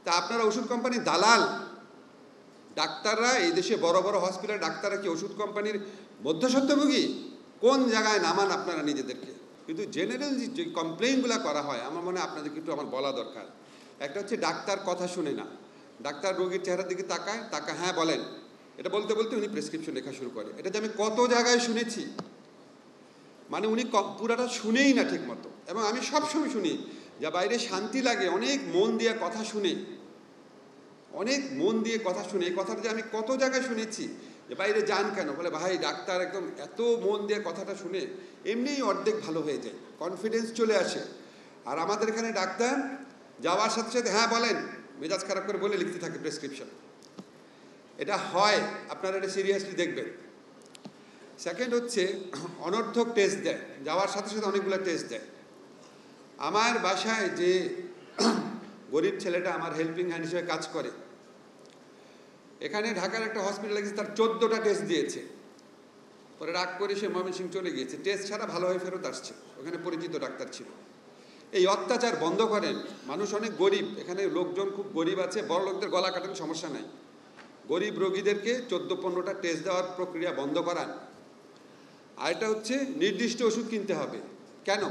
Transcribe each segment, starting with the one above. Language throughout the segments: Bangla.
তা আপনারা ওষুধ কোম্পানির দালাল। ডাক্তাররা এই দেশে বড় বড় হসপিটালে ডাক্তাররা কি ওষুধ কোম্পানির মধ্যস্বত্বভোগী? কোন জায়গায় নামান আপনারা নিজেদেরকে? কিন্তু জেনারেল যে কমপ্লেইনগুলো করা হয়, আমার মনে হয় আপনাদেরকে একটু আমার বলা দরকার। একটা হচ্ছে ডাক্তার কথা শুনে না, ডাক্তার রোগীর চেহারার দিকে তাকায়, হ্যাঁ বলেন, এটা বলতে বলতে উনি প্রেসক্রিপশন লেখা শুরু করে। এটা যে আমি কত জায়গায় শুনেছি, মানে উনি পুরাটা শুনেই না ঠিক মতো। এবং আমি সবসময় শুনি যা বাইরে শান্তি লাগে, অনেক মন দিয়ে কথা শুনে, অনেক মন দিয়ে কথা শুনে। এই কথাটা যে আমি কত জায়গায় শুনেছি যে বাইরে যান কেন, বলে ভাই ডাক্তার একদম এত মন দিয়ে কথাটা শুনে এমনিই অর্ধেক ভালো হয়ে যায়, কনফিডেন্স চলে আসে। আর আমাদের এখানে ডাক্তার যাওয়ার সাথে সাথে হ্যাঁ বলেন মেজাজ খারাপ করে বলে লিখতে থাকে প্রেসক্রিপশন। এটা হয়, আপনারা এটা সিরিয়াসলি দেখবেন। সেকেন্ড হচ্ছে অনর্থক টেস্ট দেয়, যাওয়ার সাথে সাথে অনেকগুলো টেস্ট দেয়। আমার বাসায় যে গরিব ছেলেটা আমার হেল্পিং হ্যান্ড হিসেবে কাজ করে, এখানে ঢাকার একটা হসপিটালে গেছে, তার 14টা টেস্ট দিয়েছে। পরে রাগ করে সে ময়মনসিংহ চলে গিয়েছে, টেস্ট ছাড়া ভালো হয়ে ফেরত আসছে, ওখানে পরিচিত ডাক্তার ছিল। এই অত্যাচার বন্ধ করেন। মানুষ অনেক গরিব, এখানে লোকজন খুব গরিব আছে, বড় লোকদের গলা কাটান, সমস্যা নাই। গরিব রোগীদেরকে 14-15টা টেস্ট দেওয়ার প্রক্রিয়া বন্ধ করান। আর এটা হচ্ছে নির্দিষ্ট ওষুধ কিনতে হবে। কেন?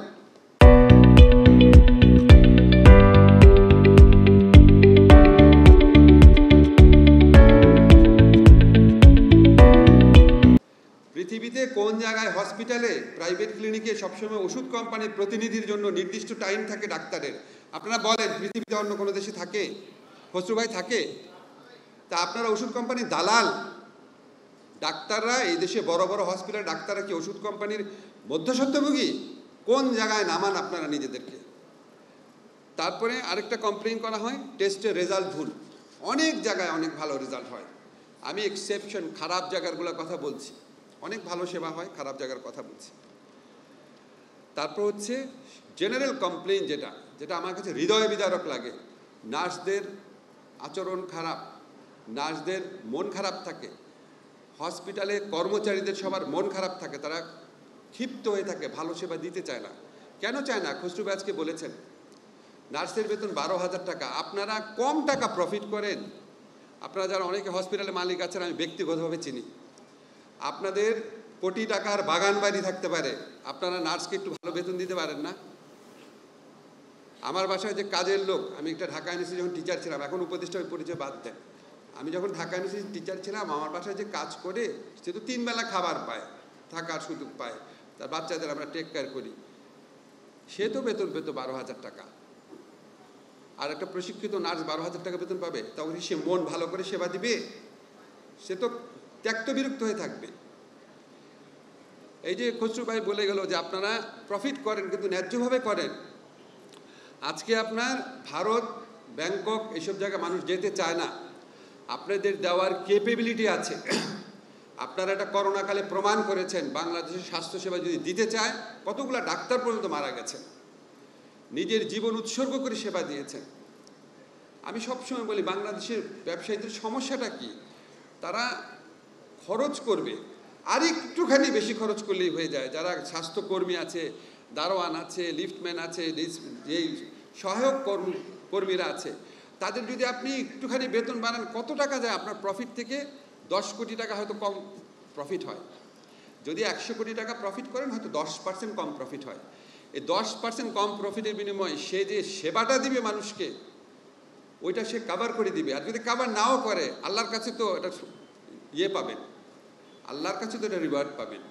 পৃথিবীতে কোন জায়গায় হসপিটালে, প্রাইভেট ক্লিনিকে সবসময় ওষুধ কোম্পানির প্রতিনিধির জন্য নির্দিষ্ট টাইম থাকে ডাক্তারের? আপনারা বলেন, পৃথিবীতে অন্য কোনো দেশে থাকে? খসরু ভাই থাকে? তা আপনারা ওষুধ কোম্পানির দালাল। ডাক্তাররা এই দেশে বড় বড় হসপিটালে ডাক্তাররা কি ওষুধ কোম্পানির মধ্যস্বত্বভোগী? কোন জায়গায় নামান আপনারা নিজেদেরকে? তারপরে আরেকটা কমপ্লেইন করা হয়, টেস্টের রেজাল্ট ভুল। অনেক জায়গায় অনেক ভালো রেজাল্ট হয়, আমি এক্সেপশন, খারাপ জায়গাগুলোর কথা বলছি। অনেক ভালো সেবা হয়, খারাপ জায়গার কথা বলছি। তারপর হচ্ছে জেনারেল কমপ্লেইন, যেটা আমার কাছে হৃদয় বিদারক লাগে। নার্সদের আচরণ খারাপ, নার্সদের মন খারাপ থাকে, হসপিটালে কর্মচারীদের সবার মন খারাপ থাকে, তারা ক্ষিপ্ত হয়ে থাকে, ভালো সেবা দিতে চায় না। কেন চায় না? খসরু ভাই আজকে বলেছেন নার্সের বেতন 12,000 টাকা। আপনারা কম টাকা প্রফিট করেন। আপনারা যারা অনেকে হসপিটালে মালিক আছেন, আমি ব্যক্তিগতভাবে চিনি, আপনাদের কোটি টাকার বাগান বাড়ি থাকতে পারে, আপনারা নার্সকে একটু ভালো বেতন দিতে পারেন না? আমার বাসায় যে কাজের লোক, আমি একটা ঢাকা ইউনিভার্সিটি যখন টিচার ছিলাম, এখন উপদেষ্টা পরিচয় বাদ দেন, আমি যখন ঢাকা ইউনিভার্সিটি টিচার ছিলাম, আমার বাসায় যে কাজ করে সে তো 3 বেলা খাবার পায়, থাকার সুযোগ পায়, তার বাচ্চাদের আমরা টেক কেয়ার করি, সে তো বেতন পেত 12,000 টাকা। আর একটা প্রশিক্ষিত নার্স 12,000 টাকা বেতন পাবে? তখন সে মন ভালো করে সেবা দিবে? সে তো ত্যক্ত বিরক্ত হয়ে থাকবে। এই যে খসরু ভাই বলে গেল যে আপনারা প্রফিট করেন কিন্তু ন্যায্যভাবে করেন। আজকে আপনার ভারত, ব্যাংকক এইসব জায়গায় মানুষ যেতে চায় না, আপনাদের দেওয়ার ক্যাপেবিলিটি আছে। আপনারা এটা করোনাকালে প্রমাণ করেছেন। বাংলাদেশের স্বাস্থ্যসেবা যদি দিতে চায়, কতগুলো ডাক্তার পর্যন্ত মারা গেছেন, নিজের জীবন উৎসর্গ করে সেবা দিয়েছেন। আমি সবসময় বলি বাংলাদেশের ব্যবসায়ীদের সমস্যাটা কি, তারা খরচ করবে, আর একটুখানি বেশি খরচ করলেই হয়ে যায়। যারা স্বাস্থ্যকর্মী আছে, দারোয়ান আছে, লিফটম্যান আছে, যেই সহায়ক কর্মীরা আছে, তাদের যদি আপনি একটুখানি বেতন বাড়ান, কত টাকা যায় আপনার প্রফিট থেকে? 10 কোটি টাকা হয়তো কম প্রফিট হয়। যদি 100 কোটি টাকা প্রফিট করেন, হয়তো 10% কম প্রফিট হয়। এই 10% কম প্রফিটের বিনিময়ে সে যে সেবাটা দিবে মানুষকে, ওইটা সে কাভার করে দিবে। আর যদি কাভার নাও করে, আল্লাহর কাছে তো এটা পাবেন, আল্লাহর কাছে তো এটা রিওয়ার্ড পাবেন।